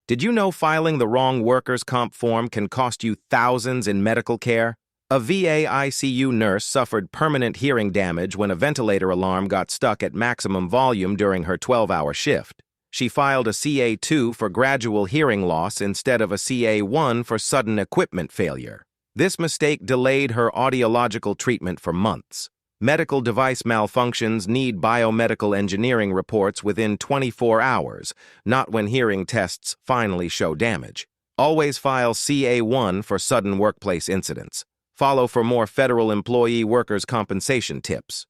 Did you know filing the wrong workers' comp form can cost you thousands in medical care? A VA ICU nurse suffered permanent hearing damage when a ventilator alarm got stuck at maximum volume during her 12-hour shift. She filed a CA2 for gradual hearing loss instead of a CA1 for sudden equipment failure. This mistake delayed her audiological treatment for months. Medical device malfunctions need biomedical engineering reports within 24 hours, not when hearing tests finally show damage. Always file CA1 for sudden workplace incidents. Follow for more federal employee workers' compensation tips.